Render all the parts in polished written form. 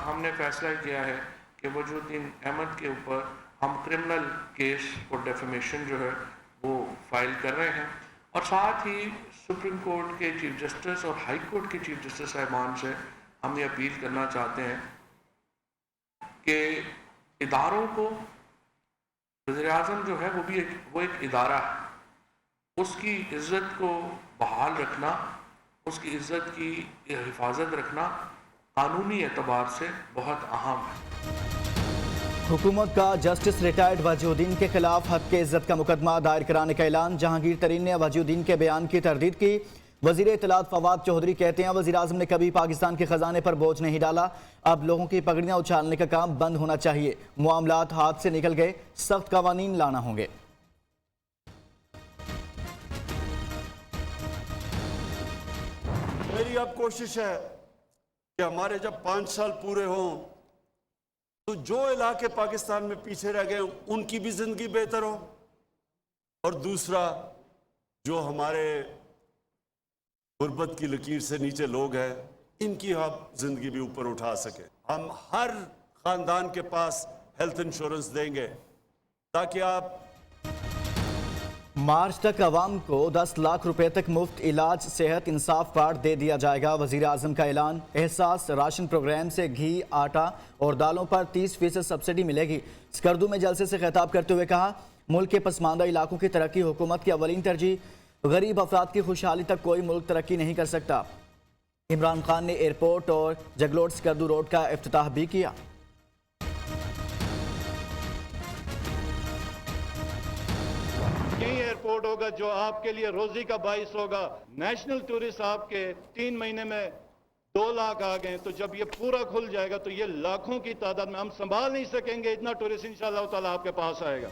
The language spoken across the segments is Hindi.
हमने फैसला किया है कि वजूद्दीन अहमद के ऊपर हम क्रिमिनल केस और डेफेमेशन जो है वो फाइल कर रहे हैं, और साथ ही सुप्रीम कोर्ट के चीफ जस्टिस और हाई कोर्ट के चीफ जस्टिस साहिबान से हम ये अपील करना चाहते हैं कि इदारों को, वज़ीर-ए-आज़म जो है वो एक इदारा है, उसकी इज़्ज़त को बहाल रखना, उसकी इज़्ज़त की हिफाजत रखना कानूनी एतबार से बहुत अहम है। हुकूमत का जस्टिस रिटायर्ड वजीउद्दीन के खिलाफ हद के इज्जत का मुकदमा दायर कराने का ऐलान। जहांगीर तरीन ने वजीउद्दीन के बयान की तरदीद की। वजीर इत्तलात फवाद चौधरी कहते हैं वजीर आज़म ने कभी पाकिस्तान के खजाने पर बोझ नहीं डाला, अब लोगों की पगड़ियां उछालने का काम बंद होना चाहिए। मामलात हाथ से निकल गए, सख्त कवानीन लाना होंगे। मेरी अब कोशिश है कि हमारे जब 5 साल पूरे हों तो जो इलाके पाकिस्तान में पीछे रह गए उनकी भी जिंदगी बेहतर हो, और दूसरा जो हमारे गुर्बत की लकीर से नीचे लोग हैं इनकी हम जिंदगी भी ऊपर उठा सके। हम हर खानदान के पास हेल्थ इंश्योरेंस देंगे ताकि आप मार्च तक अवाम को 10 लाख रुपए तक मुफ्त इलाज सेहत इंसाफ कार्ड दे दिया जाएगा। वजीर आज़म का ऐलान। एहसास राशन प्रोग्राम से घी, आटा और दालों पर 30% सब्सिडी मिलेगी। स्कर्दू में जलसे से खिताब करते हुए कहा, मुल्क के पसमानदा इलाकों की तरक्की हुकूमत की अवलीन तरजीह। गरीब अफराद की खुशहाली तक कोई मुल्क तरक्की नहीं कर सकता। इमरान खान ने एयरपोर्ट और जगलोट स्कर्दू रोड का इफ्तिताह भी किया। एयरपोर्ट होगा जो आपके लिए रोजी का बाइस होगा। नेशनल टूरिस्ट आपके 3 महीने में 2 लाख आ गए, तो जब ये पूरा खुल जाएगा तो ये लाखों की तादाद में हम संभाल नहीं सकेंगे, इतना टूरिस्ट इंशाअल्लाह ताला आपके पास आएगा।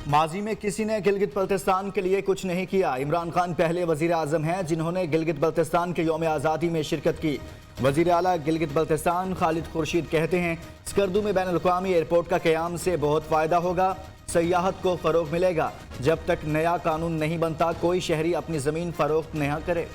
माजी में किसी ने गिलगित बल्तिस्तान के लिए कुछ नहीं किया। इमरान खान पहले वजीर आज़म हैं जिन्होंने गिलगित बल्तिस्तान के यौम आज़ादी में शिरकत की। वजीर आला गिलगित बल्तिस्तान खालिद खुर्शीद कहते हैं, स्कर्दू में बैनुल-अक़वामी एयरपोर्ट का क़याम से बहुत फ़ायदा होगा, सयाहत को फ़रोग़ मिलेगा। जब तक नया कानून नहीं बनता कोई शहरी अपनी ज़मीन फ़रोख्त नहीं करे।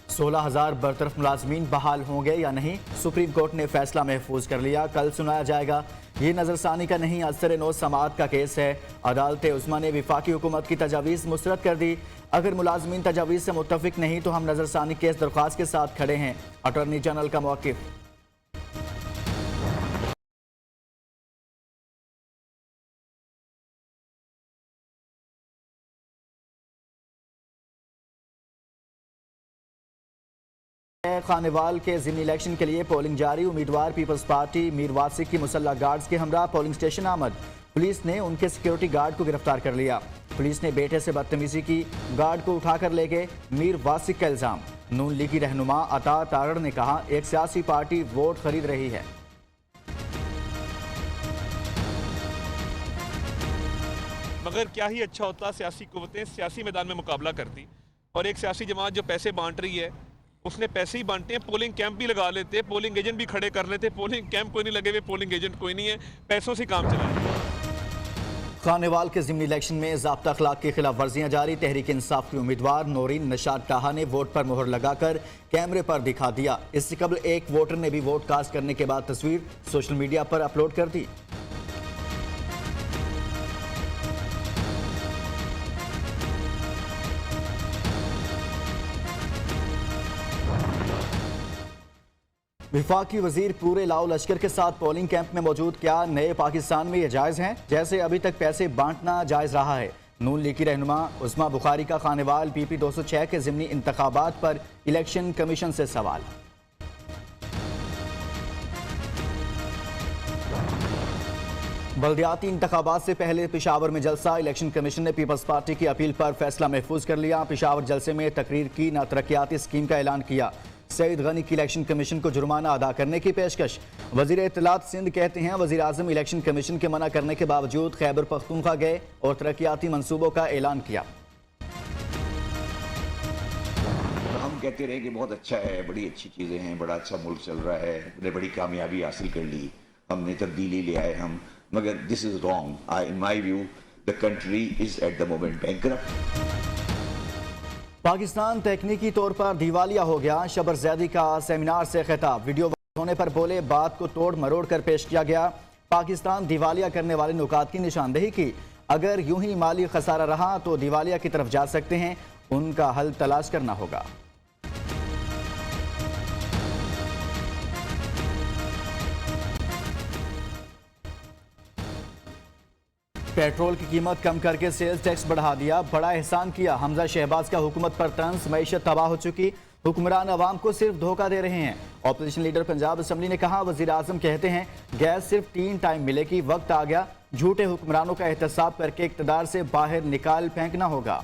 सोलह 16,000 बरतरफ मुलाजमीन बहाल होंगे या नहीं, सुप्रीम कोर्ट ने फैसला महफूज कर लिया। कल सुनाया जाएगा। ये नजरसानी का नहीं, असर नो समाअत का केस है। अदालत उज़्मा ने विफाकी हुकूमत की तजावीज़ मुस्तरद कर दी। अगर मुलाजमीन तजावीज़ से मुत्तफिक नहीं तो हम नजरसानी केस दरख्वास्त के साथ खड़े हैं। अटॉर्नी जनरल का मौक़िफ़। खानेवाल के ज़िमनी इलेक्शन के लिए पोलिंग जारी। उम्मीदवार पीपल्स पार्टी मीर वासिक की मुसल्लह गार्ड्स के हमरा पोलिंग स्टेशन आमद। पुलिस ने उनके सिक्योरिटी गार्ड को गिरफ्तार कर लिया। पुलिस ने बेटे से बदतमीजी की, गार्ड को उठाकर ले गए। मीर वासिक का इल्जाम। नून लीग की रहनुमा अता तारड़ ने कहा, एक सियासी पार्टी वोट खरीद रही है। मगर क्या ही अच्छा होता सियासी कुव्वतें सियासी मैदान में मुकाबला करती, और एक सियासी जमात जो पैसे बांट रही है उसने पैसे ही बांटते हैं। पोलिंग कैंप भी लगा लेते, पोलिंग एजेंट भी खड़े कर लेते। पोलिंग कैंप कोई नहीं लगे हुए, पोलिंग एजेंट कोई नहीं है, पैसों से काम चलाए। खानेवाल के ज़िमनी इलेक्शन में ज़ाब्ता अखलाक की खिलाफ वर्जियाँ जारी। तहरीक इंसाफ की उम्मीदवार नौरीन नशाद टाहा ने वोट पर मोहर लगाकर कैमरे पर दिखा दिया। इससे कबल एक वोटर ने भी वोट कास्ट करने के बाद तस्वीर सोशल मीडिया पर अपलोड कर दी। विफाकी वजीर पूरे लाओ लश्कर के साथ पोलिंग कैंप में मौजूद। क्या नए पाकिस्तान में ये जायज़ हैं जैसे अभी तक पैसे बांटना जायज़ रहा है? नून लीग की रहनुमा उस्मा बुखारी का खानेवाल PP 206 के ज़िमनी इंतखाबात पर इलेक्शन कमीशन से सवाल। बल्दियाती इंतखाबात से पहले पेशावर में जलसा। इलेक्शन कमीशन ने पीपल्स पार्टी की अपील पर फैसला महफूज कर लिया। पेशावर जलसे में तकरीर की, न तरक्याती स्कीम का ऐलान किया। सईद गनी की इलेक्शन कमीशन को जुर्माना अदा करने की पेशकश। वजीर इत्तलात सिंध कहते हैं, वजीर आज़म इलेक्शन कमीशन के मना करने के बावजूद खैबर पख्तूनख्वा गए और तरक्याती मंसूबों का ऐलान किया। हम कहते रहे कि बहुत अच्छा है, बड़ी अच्छी चीज़ें हैं, बड़ा अच्छा मुल्क चल रहा है, हमने बड़ी कामयाबी हासिल कर ली, हमने तब्दीली ले आए हम, मगर this is wrong in my view. The country is at the moment bankrupt. Pakistan तकनीकी तौर पर दिवालिया हो गया, शबर जैदी का सेमिनार से खिताब। वीडियो होने पर बोले, बात को तोड़ मरोड़ कर पेश किया गया। पाकिस्तान दिवालिया करने वाले नुकात की निशानदेही की। अगर यूं ही माली खसारा रहा तो दिवालिया की तरफ जा सकते हैं, उनका हल तलाश करना होगा। पेट्रोल की कीमत कम करके सेल्स टैक्स बढ़ा दिया, बड़ा एहसान किया। हमजा शहबाज का हुकूमत पर तंज, मईशत तबाह हो चुकी, हुक्मरान अवाम को सिर्फ धोखा दे रहे हैं। ऑपोजिशन लीडर पंजाब असम्बली ने कहा, वजीर आजम कहते हैं गैस सिर्फ 3 टाइम मिलेगी, वक्त आ गया झूठे हुक्मरानों का एहतसाब करके इक़्तिदार से बाहर निकाल फेंकना होगा।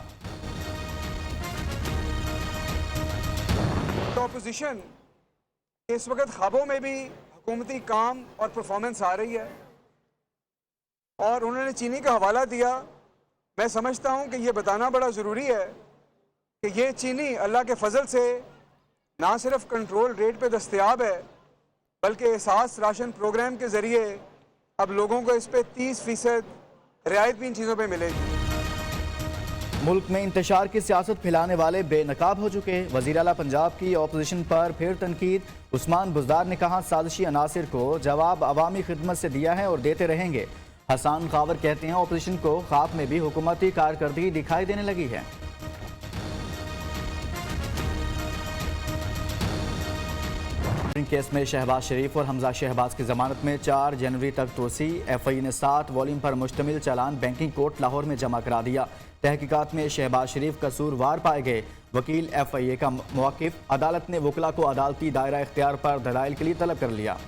तो अपोजिशन इस वक्त ख्वाबों में भी हुकूमती काम और परफॉर्मेंस आ रही है और उन्होंने चीनी का हवाला दिया। मैं समझता हूं कि ये बताना बड़ा ज़रूरी है कि ये चीनी अल्लाह के फजल से ना सिर्फ कंट्रोल रेट पे दस्तयाब है, बल्कि एहसास राशन प्रोग्राम के ज़रिए अब लोगों को इस पे 30% रियायत भी इन चीज़ों पे मिलेगी। मुल्क में इंतशार की सियासत फैलाने वाले बेनकाब हो चुके। वज़ीर आला पंजाब की ऑपोजिशन पर फिर तनकीद। उस्मान बुज़दार ने कहा, साजिशी अनासिर को जवाब अवामी खिदमत से दिया है और देते रहेंगे। हसन खावर कहते हैं, ऑपोजिशन को ख्वाब में भी हुकूमती कारकर्दगी दिखाई देने लगी है। केस में शहबाज शरीफ और हमजा शहबाज की जमानत में 4 जनवरी तक तोसी। FI ने 7 वॉल्यूम पर मुश्तमिल चालान बैंकिंग कोर्ट लाहौर में जमा करा दिया। तहकीकात में शहबाज शरीफ कसूरवार पाए गए। वकील FIA का मौक़िफ़, अदालत ने वकला को अदालती दायरा इख्तियार पर दलाइल के लिए तलब कर लिया।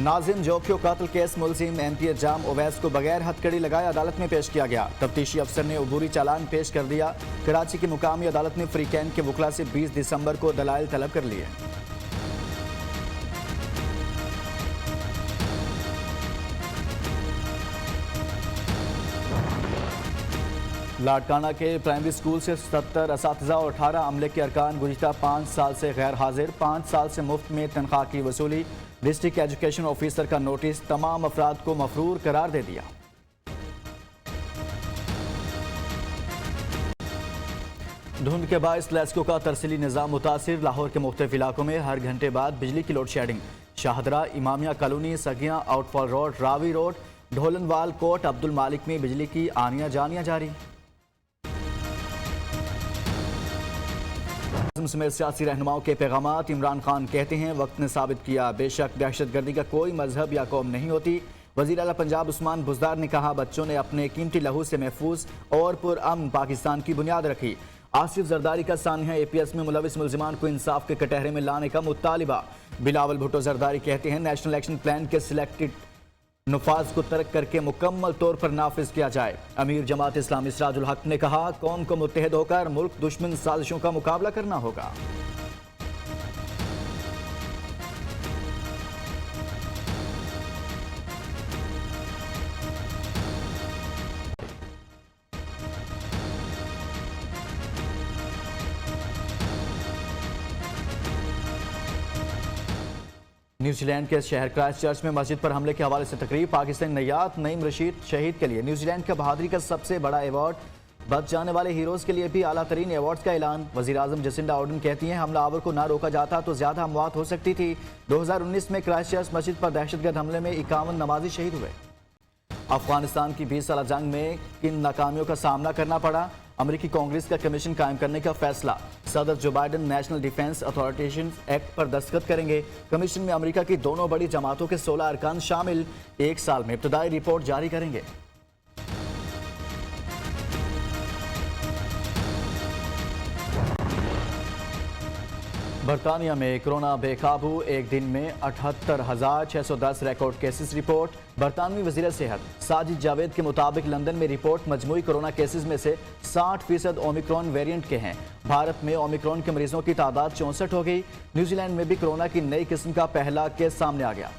नाजिम जोखियो कत्ल केस मुलजिम MP जाम ओवैस को बगैर हथकड़ी लगाए अदालत में पेश किया गया। तफ्तीशी अफसर ने अबूरी चालान पेश कर दिया। कराची की मुकामी अदालत ने फ्री कैंप के वकला से 20 दिसंबर को दलाइल तलब कर लिए। लाड़काना के प्राइमरी स्कूल से 70 असातिज़ा और 18 अमले के अरकान गुज़िश्ता 5 साल से गैर हाजिर। 5 साल से मुफ्त में तनख्वाह की वसूली। डिस्ट्रिक्ट एजुकेशन ऑफिसर का नोटिस, तमाम अफराद को मफरूर करार दे दिया। धुंध के बायस लेस्को का तरसीली निज़ाम मुतासिर। लाहौर के मुख्तलिफ इलाकों में हर घंटे बाद बिजली की load shedding. Shahdara, Imamia colony, Sagian, outfall road, Ravi road, Dholanwal, Kot Abdul Malik में बिजली की आनियां जानियां जारी। समेत सियासी रहनुमाओं के पैगामात। इमरान खान कहते हैं, वक्त ने साबित किया बेशक दहशतगर्दी का कोई मजहब या कौम नहीं होती। वज़ीर आला पंजाब उस्मान बुज़दार ने कहा, बच्चों ने अपने कीमती लहू से महफूज और पुरअमन पाकिस्तान की बुनियाद रखी। आसिफ जरदारी का सानिया APS में मुलविस मुलजिमान को इंसाफ के कटहरे में लाने का मुतालिबा। बिलावल भुट्टो जरदारी कहते हैं, नेशनल एक्शन प्लान के सिलेक्टेड नफाज को तर्क करके मुकम्मल तौर पर नाफिज किया जाए। अमीर जमात इस्लामी सिराजुल हक ने कहा, कौम को मुत्तहिद होकर मुल्क दुश्मन साजिशों का मुकाबला करना होगा। न्यूजीलैंड के शहर क्राइस्टचर्च में मस्जिद पर हमले के हवाले से तकरीब। पाकिस्तानी नैयाद नईम रशीद शहीद के लिए न्यूजीलैंड का बहादुरी का सबसे बड़ा अवार्ड। बच जाने वाले हीरोज़ के लिए भी आला तरीन अवार्ड्स का ऐलान। वज़ीर आज़म जसिंडा आर्डन कहती हैं, हमलावर को ना रोका जाता तो ज़्यादा अमवात हो सकती थी। 2019 में क्राइस्टचर्च मस्जिद पर दहशतगर्द हमले में 51 नमाजी शहीद हुए। अफगानिस्तान की 20 साल जंग में किन नाकामियों का सामना करना पड़ा। अमेरिकी कांग्रेस का कमीशन कायम करने का फैसला। सदर जो बाइडन नेशनल डिफेंस अथॉरिटेशन एक्ट पर दस्तखत करेंगे। कमीशन में अमेरिका की दोनों बड़ी जमातों के 16 अरकान शामिल। 1 साल में इब्तदाई रिपोर्ट जारी करेंगे। बरतानिया में कोरोना बेकाबू। एक दिन में 78,610 रिकॉर्ड केसेस रिपोर्ट। बरतानवी वज़ीर सेहत साजिद जावेद के मुताबिक लंदन में रिपोर्ट मजमूई कोरोना केसेस में से 60% ओमिक्रॉन वेरिएंट के हैं। भारत में ओमिक्रॉन के मरीजों की तादाद 64 हो गई। न्यूजीलैंड में भी कोरोना की नई किस्म का पहला केस सामने आ गया।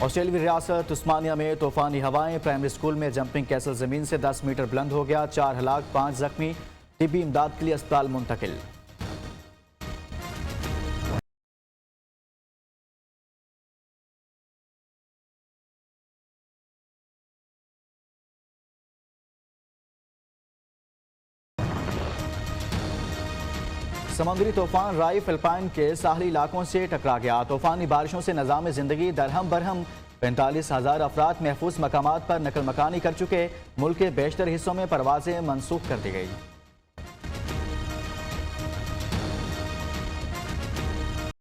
ऑस्ट्रेलियाई रियासत उस्मानिया में तूफानी हवाएं, प्राइमरी स्कूल में जंपिंग कैसल जमीन से 10 मीटर बुलंद हो गया, 4 हलाक 5 जख्मी, तिब्बी इमदाद के लिए अस्पताल मुंतकिल। समुद्री तूफान राई फिलिपाइन के साहली इलाकों से टकरा गया। तूफानी बारिशों से निज़ाम ज़िंदगी दरहम बरहम, 45,000 अफराद महफूज मकामात पर नकल मकानी कर चुके। मुल्क के बेशतर हिस्सों में परवाजें मनसूख कर दी गई।